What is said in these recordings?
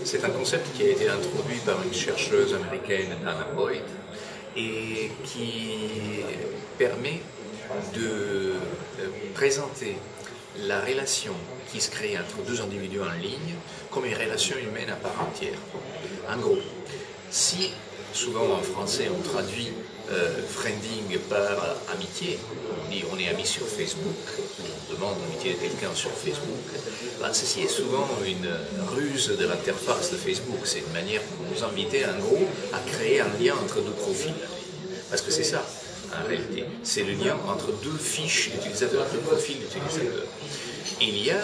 C'est un concept qui a été introduit par une chercheuse américaine, Dana Boyd, et qui permet de présenter la relation qui se crée entre deux individus en ligne comme une relation humaine à part entière. En gros, si souvent en français on traduit friending par amitié, on dit on est amis sur Facebook, on demande l'amitié de quelqu'un sur Facebook, ben, ceci est souvent une ruse de l'interface de Facebook, c'est une manière pour nous inviter en gros à créer un lien entre deux profils. Parce que c'est ça, en réalité. C'est le lien entre deux fiches d'utilisateurs, deux profils d'utilisateurs. Il y a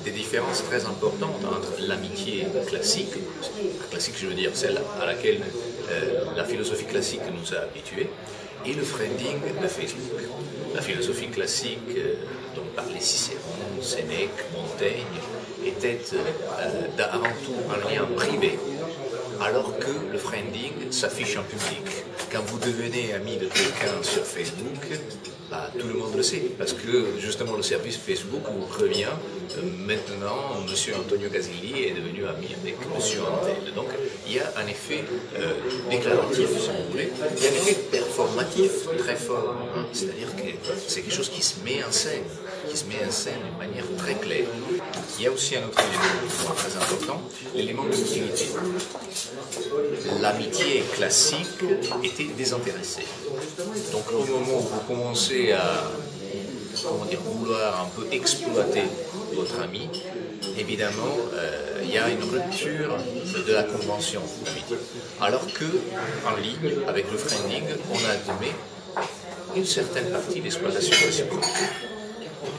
des différences très importantes entre l'amitié classique, je veux dire celle à laquelle la philosophie classique nous a habitués, et le friending de Facebook. La philosophie classique dont parlait Cicéron, Sénèque, Montaigne, était avant tout un lien privé, alors que le friending s'affiche en public. Quand vous devenez ami de quelqu'un sur Facebook, bah, tout le monde le sait, parce que justement le service Facebook vous prévient maintenant M. Antonio Casilli est devenu ami avec M. Antel. Donc il y a un effet déclaratif, si vous voulez, il y a un effet performatif très fort, hein. C'est-à-dire que c'est quelque chose qui se met en scène, d'une manière très claire. Il y a aussi un autre élément très important, l'élément de l'utilité. L'amitié classique était désintéressée. Donc au moment où vous commencez à vouloir un peu exploiter votre ami, évidemment, il y a une rupture de la convention. Alors que en ligne, avec le friending, on admet une certaine partie d'exploitation réciproque.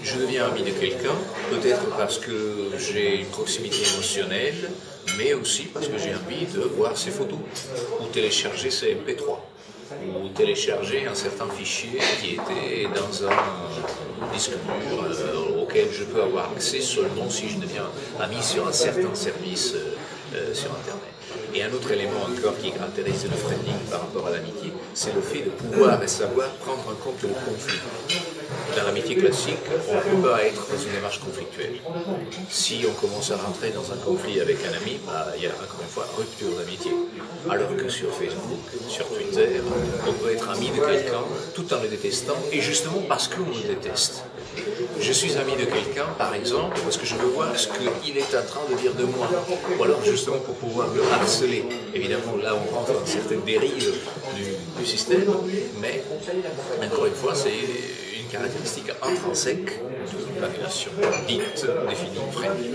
Je deviens ami de quelqu'un, peut-être parce que j'ai une proximité émotionnelle, mais aussi parce que j'ai envie de voir ses photos, ou télécharger ses MP3, ou télécharger un certain fichier qui était dans un disque dur auquel je peux avoir accès seulement si je deviens ami sur un certain service sur Internet. Et un autre élément encore qui caractérise le friending par rapport à l'amitié, c'est le fait de pouvoir et savoir prendre en compte le conflit. Dans l'amitié classique, on ne peut pas être dans une démarche conflictuelle. Si on commence à rentrer dans un conflit avec un ami, bah, il y a encore une fois rupture d'amitié. Alors que sur Facebook, sur Twitter, on peut être ami de quelqu'un tout en le détestant, et justement parce qu'on le déteste. Je suis ami de quelqu'un, par exemple, parce que je veux voir ce qu'il est en train de dire de moi, ou alors justement pour pouvoir le harceler. Évidemment, là on rentre dans certaines dérives du système, mais encore une fois, c'est une caractéristique intrinsèque de la relation dite définie friendly.